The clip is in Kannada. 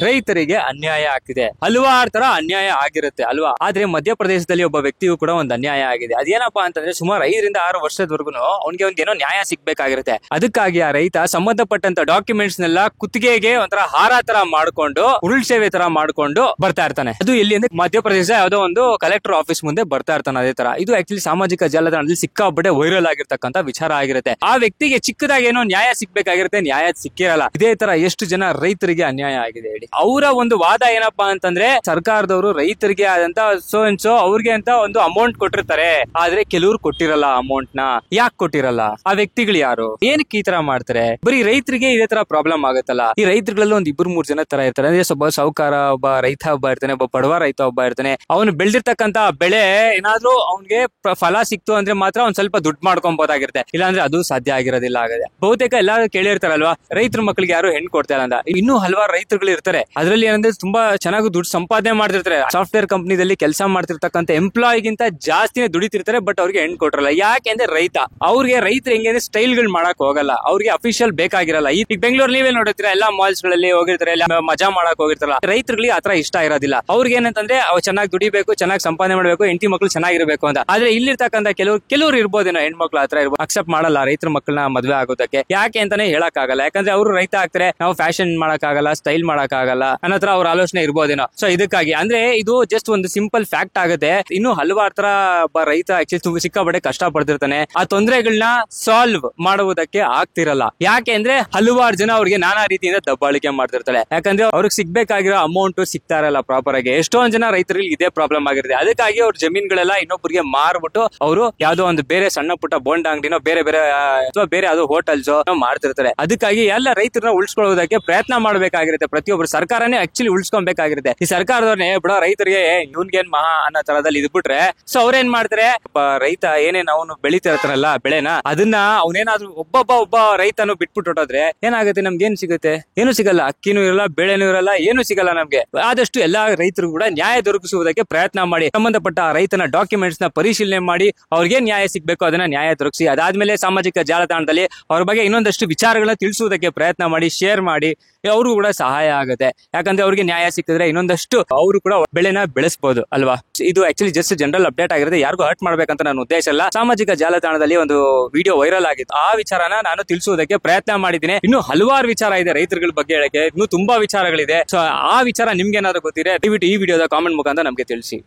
ರೈತರಿಗೆ ಅನ್ಯಾಯ ಆಗ್ತಿದೆ. ಹಲವಾರು ತರ ಅನ್ಯಾಯ ಆಗಿರುತ್ತೆ ಅಲ್ವಾ. ಆದ್ರೆ ಮಧ್ಯಪ್ರದೇಶದಲ್ಲಿ ಒಬ್ಬ ವ್ಯಕ್ತಿಗೂ ಕೂಡ ಒಂದು ಅನ್ಯಾಯ ಆಗಿದೆ. ಅದೇನಪ್ಪಾ ಅಂತಂದ್ರೆ ಸುಮಾರು 5 ರಿಂದ 6 ವರ್ಷದವರೆಗೂ ಅವ್ನಿಗೆ ಒಂದೇನೋ ನ್ಯಾಯ ಸಿಗ್ಬೇಕಾಗಿರುತ್ತೆ. ಅದಕ್ಕಾಗಿ ಆ ರೈತ ಸಂಬಂಧಪಟ್ಟಂತ ಡಾಕ್ಯುಮೆಂಟ್ಸ್ ನೆಲ್ಲ ಕುತ್ತಿಗೆಗೆ ಒಂಥರ ಹಾರ ತರ ಮಾಡ್ಕೊಂಡು ಉರುಳ್ ಸೇವೆ ತರ ಮಾಡ್ಕೊಂಡು ಬರ್ತಾ ಇರ್ತಾನೆ. ಅದು ಎಲ್ಲಿ ಅಂದ್ರೆ ಮಧ್ಯಪ್ರದೇಶ ಯಾವುದೋ ಒಂದು ಕಲೆಕ್ಟರ್ ಆಫೀಸ್ ಮುಂದೆ ಬರ್ತಾ ಇರ್ತಾನೆ. ಅದೇ ತರ ಇದು ಆಕ್ಚುಲಿ ಸಾಮಾಜಿಕ ಜಾಲತಾಣದಲ್ಲಿ ಸಿಕ್ಕಾಪಟ್ಟೆ ವೈರಲ್ ಆಗಿರ್ತಕ್ಕಂಥ ವಿಚಾರ ಆಗಿರುತ್ತೆ. ಆ ವ್ಯಕ್ತಿಗೆ ಚಿಕ್ಕದಾಗಿ ಏನೋ ನ್ಯಾಯ ಸಿಗ್ಬೇಕಾಗಿರುತ್ತೆ, ನ್ಯಾಯ ಸಿಕ್ಕಿರಲ್ಲ. ಇದೇ ತರ ಎಷ್ಟು ಜನ ರೈತರಿಗೆ ಅನ್ಯಾಯ ಆಗಿದೆ ಹೇಳಿ. ಅವರ ಒಂದು ವಾದ ಏನಪ್ಪಾ ಅಂತಂದ್ರೆ ಸರ್ಕಾರದವರು ರೈತರಿಗೆ ಆದಂತ ಸೋ ಅವ್ರಿಗೆ ಅಂತ ಒಂದು ಅಮೌಂಟ್ ಕೊಟ್ಟಿರ್ತಾರೆ, ಆದ್ರೆ ಕೆಲವ್ರು ಕೊಟ್ಟಿರಲ್ಲ. ಅಮೌಂಟ್ ನ ಯಾಕೆ ಕೊಟ್ಟಿರಲ್ಲ? ಆ ವ್ಯಕ್ತಿಗಳು ಯಾರು? ಏನಕ್ಕೆ ಈ ತರ ಮಾಡ್ತಾರೆ? ಬರೀ ರೈತರಿಗೆ ಇದೇ ತರ ಪ್ರಾಬ್ಲಮ್ ಆಗುತ್ತಲ್ಲ. ಈ ರೈತರುಗಳಲ್ಲಿ ಒಂದ್ 2-3 ಜನ ತರ ಇರ್ತಾರೆ. ಅಂದ್ರೆ ಒಬ್ಬ ಸಾಹುಕಾರ, ಒಬ್ಬ ರೈತ ಒಬ್ಬ ಇರ್ತಾನೆ, ಒಬ್ಬ ಬಡವ ರೈತ ಒಬ್ಬ ಇರ್ತಾನೆ. ಅವನು ಬೆಳೆದಿರ್ತಕ್ಕಂತ ಬೆಳೆ ಏನಾದ್ರೂ ಅವ್ನಿಗೆ ಫಲ ಸಿಕ್ತು ಅಂದ್ರೆ ಮಾತ್ರ ಅವ್ನ್ ಸ್ವಲ್ಪ ದುಡ್ಡು ಮಾಡ್ಕೊಬಹುದಾಗಿರುತ್ತೆ, ಇಲ್ಲಾಂದ್ರೆ ಅದು ಸಾಧ್ಯ ಆಗಿರೋದಿಲ್ಲ. ಆಗದೆ ಬಹುತೇಕ ಎಲ್ಲಾರು ಕೇಳಿರ್ತಾರಲ್ವಾ, ರೈತರ ಮಕ್ಕಳಿಗೆ ಯಾರು ಹೆಣ್ಣು ಕೊಡ್ತಾ ಇಲ್ಲ ಅಂತ. ಇನ್ನೂ ಹಲವಾರು ರೈತರುಗಳು ಇರ್ತಾರೆ, ಅದ್ರಲ್ಲಿ ಏನಂದ್ರೆ ತುಂಬಾ ಚೆನ್ನಾಗಿ ದುಡ್ಡು ಸಂಪಾದನೆ ಮಾಡ್ತಿರ್ತಾರೆ. ಸಾಫ್ಟ್ವೇರ್ ಕಂಪನಿದಲ್ಲಿ ಕೆಲಸ ಮಾಡ್ತಿರ್ತಕ್ಕಂಥ ಎಂಪ್ಲಾಯಿಗಿಂತ ಜಾಸ್ತಿನೇ ದುಡಿತಿರ್ತಾರೆ, ಬಟ್ ಅವ್ರಿಗೆ ಹೆಣ್ಣು ಕೊಟ್ಟಿರಲ್ಲ. ಯಾಕೆಂದ್ರೆ ಅವ್ರಿಗೆ ರೈತರು ಹೆಂಗೆ ಸ್ಟೈಲ್ ಗಳು ಮಾಡಕ್ ಹೋಗಲ್ಲ, ಅವ್ರಿಗೆ ಅಫಿಷಿಯಲ್ ಬೇಕಾಗಿರಲ್ಲ. ಈಗ ಬೆಂಗಳೂರು ನೀವೇ ನೋಡಿರ್ತೀರ, ಎಲ್ಲಾ ಮಾಲ್ಸ್ ಗಳಲ್ಲಿ ಹೋಗಿರ್ತಾರೆ, ಎಲ್ಲ ಮಜಾ ಮಾಡಕ್ ಹೋಗಿರ್ತಾರಲ್ಲ. ರೈತರುಗಳಿಗೆ ಆತರ ಇಷ್ಟ ಇರೋದಿಲ್ಲ. ಅವ್ರಿಗೆ ಏನಂತಂದ್ರೆ ಅವ್ರು ಚೆನ್ನಾಗಿ ದುಡಿಬೇಕು, ಚೆನ್ನಾಗಿ ಸಂಪಾದನೆ ಮಾಡ್ಬೇಕು, ಹೆಂಡತಿ ಮಕ್ಳು ಚೆನ್ನಾಗಿರ್ಬೇಕು ಅಂತ. ಆದ್ರೆ ಇಲ್ಲಿರ್ತಕ್ಕಂಥ ಕೆಲವರು ಇರ್ಬೋದೇನೋ ಹೆಣ್ಮಕ್ಳು ಆತರ ಇರ್ಬೋದು, ಅಕ್ಸೆಪ್ಟ್ ಮಾಡಲ್ಲ ರೈತರ ಮಕ್ಕಳನ್ನ ಮದ್ವೆ ಆಗೋದಕ್ಕೆ. ಯಾಕೆ ಅಂತಾನೆ ಹೇಳಕ್ ಆಗಲ್ಲ. ಯಾಕಂದ್ರೆ ಅವರು ರೈತ ಆಗ್ತಾರೆ, ನಾವು ಫ್ಯಾಷನ್ ಮಾಡಕ್ ಆಗಲ್ಲ, ಸ್ಟೈಲ್ ಮಾಡಕ್ ಆಗಲ್ಲ ಅನ್ನೋತರ ಅವ್ರ ಆಲೋಚನೆ ಇರ್ಬೋದೇನೋ. ಸೊ ಇದಕ್ಕಾಗಿ ಅಂದ್ರೆ ಇದು ಜಸ್ಟ್ ಒಂದು ಸಿಂಪಲ್ ಫ್ಯಾಕ್ಟ್ ಆಗುತ್ತೆ. ಇನ್ನು ಹಲವಾರು ತರ ರೈತ ಆಕ್ಚುಲಿ ಸಿಕ್ಕಾಪಟ್ಟೆ ಕಷ್ಟ ಪಡ್ತಿರ್ತಾನೆ. ಆ ತೊಂದರೆಗಳನ್ನ ಸಾಲ್ವ್ ಮಾಡುವುದಕ್ಕೆ ಆಗ್ತಿರಲ್ಲ. ಯಾಕೆ ಅಂದ್ರೆ ಹಲವಾರು ಜನ ಅವ್ರಿಗೆ ನಾನಾ ರೀತಿಯಿಂದ ದಬ್ಬಾಳಿಕೆ ಮಾಡ್ತಿರ್ತಾರೆ. ಯಾಕಂದ್ರೆ ಅವ್ರಿಗೆ ಸಿಗ್ಬೇಕಾಗಿರೋ ಅಮೌಂಟ್ ಸಿಗ್ತಾ ಇರಲ್ಲ ಪ್ರಾಪರ್ ಆಗಿ. ಎಷ್ಟೊಂದ್ ಜನ ರೈತರಿಗೆ ಇದೇ ಪ್ರಾಬ್ಲಮ್ ಆಗಿರುತ್ತೆ. ಅದಕ್ಕಾಗಿ ಅವ್ರ ಜಮೀನ್ಗಳೆಲ್ಲ ಇನ್ನೊಬ್ಬರಿಗೆ ಮಾರ್ಬಿಟ್ಟು ಅವರು ಯಾವ್ದೋ ಒಂದು ಬೇರೆ ಸಣ್ಣ ಪುಟ್ಟ ಬೋಂಡ ಅಂಗಡಿನೋ ಬೇರೆ ಯಾವ್ದೋ ಹೋಟೆಲ್ಸ್ ಮಾಡ್ತಿರ್ತಾರೆ. ಅದಕ್ಕಾಗಿ ಎಲ್ಲ ರೈತರನ್ನ ಉಳಿಸ್ಕೊಳ್ಳೋದಕ್ಕೆ ಪ್ರಯತ್ನ ಮಾಡ್ಬೇಕಾಗಿರುತ್ತೆ. ಪ್ರತಿಯೊಬ್ಬರು ಸರ್ಕಾರನೇ ಆಕ್ಚುಲಿ ಉಳಿಸ್ಕೊಬೇಕಾಗಿರುತ್ತೆ. ಈ ಸರ್ಕಾರದವ್ರನ್ನೇ ಬಿಡೋ ರೈತರಿಗೆ ಇವ್ನ್ಗೇನ್ ಮಹಾ ಅನ್ನೋ ತರದಲ್ಲಿ ಇದ್ಬಿಟ್ರೆ, ಸೊ ಅವ್ರೇನ್ ಮಾಡ್ತಾರೆ, ರೈತ ಏನೇನ್ ಅವನು ಬೆಳಿತಿರ್ತಾರಲ್ಲ ಬೆಳೆನ, ಅದನ್ನ ಅವನೇನಾದ್ರೂ ಒಬ್ಬ ರೈತನು ಬಿಟ್ಬಿಟ್ಟು ಹೊಟ್ಟೋದ್ರೆ ಏನಾಗುತ್ತೆ? ನಮ್ಗೆ ಏನ್ ಸಿಗುತ್ತೆ? ಏನು ಸಿಗಲ್ಲ. ಅಕ್ಕಿನೂ ಇರಲ್ಲ, ಬೆಳೆನೂ ಇರಲ್ಲ, ಏನು ಸಿಗಲ್ಲ ನಮ್ಗೆ. ಆದಷ್ಟು ಎಲ್ಲಾ ರೈತರು ಕೂಡ ನ್ಯಾಯ ದೊರಕಿಸುವುದಕ್ಕೆ ಪ್ರಯತ್ನ ಮಾಡಿ, ಸಂಬಂಧಪಟ್ಟ ರೈತನ ಡಾಕ್ಯುಮೆಂಟ್ಸ್ ನ ಪರಿಶೀಲನೆ ಮಾಡಿ, ಅವ್ರಿಗೆ ನ್ಯಾಯ ಸಿಗ್ಬೇಕು ಅದನ್ನ ನ್ಯಾಯ ದೊರಕಿಸಿ. ಅದಾದ್ಮೇಲೆ ಸಾಮಾಜಿಕ ಜಾಲತಾಣದಲ್ಲಿ ಅವ್ರ ಬಗ್ಗೆ ಇನ್ನೊಂದಷ್ಟು ವಿಚಾರಗಳನ್ನ ತಿಳಿಸುವುದಕ್ಕೆ ಪ್ರಯತ್ನ ಮಾಡಿ, ಶೇರ್ ಮಾಡಿ, ಅವ್ರಿಗೂ ಕೂಡ ಸಹಾಯ ಆಗುತ್ತೆ. ಯಾಕಂದ್ರೆ ಅವ್ರಿಗೆ ನ್ಯಾಯ ಸಿಕ್ಕಿದ್ರೆ ಇನ್ನೊಂದಷ್ಟು ಅವರು ಕೂಡ ಬೆಳೆನ ಬೆಳೆಸಬಹುದು ಅಲ್ವಾ. ಇದು ಆಕ್ಚುಲಿ ಜಸ್ಟ್ ಜನರಲ್ ಅಪ್ಡೇಟ್ ಆಗಿರುತ್ತೆ, ಯಾರಿಗೂ ಹರ್ಟ್ ಮಾಡ್ಬೇಕಂತ ನನ್ನ ಉದ್ದೇಶ ಅಲ್ಲ. ಸಾಮಾಜಿಕ ಜಾಲತಾಣದಲ್ಲಿ ಒಂದು ವಿಡಿಯೋ ವೈರಲ್ ಆಗಿತ್ತು, ಆ ವಿಚಾರನ ನಾನು ತಿಳಿಸುವುದಕ್ಕೆ ಪ್ರಯತ್ನ ಮಾಡಿದ್ದೀನಿ. ಇನ್ನು ಹಲವಾರು ವಿಚಾರ ಇದೆ ರೈತರುಗಳ ಬಗ್ಗೆ ಹೇಳಕ್ಕೆ, ಇನ್ನು ತುಂಬಾ ವಿಚಾರಗಳಿದೆ. ಸೊ ಆ ವಿಚಾರ ನಿಮ್ಗೆ ಏನಾದ್ರು ಗೊತ್ತಿದೆ ದಯವಿಟ್ಟು ಈ ವಿಡಿಯೋದ ಕಾಮೆಂಟ್ ಮುಖಾಂತರ ನಮ್ಗೆ ತಿಳಿಸಿ.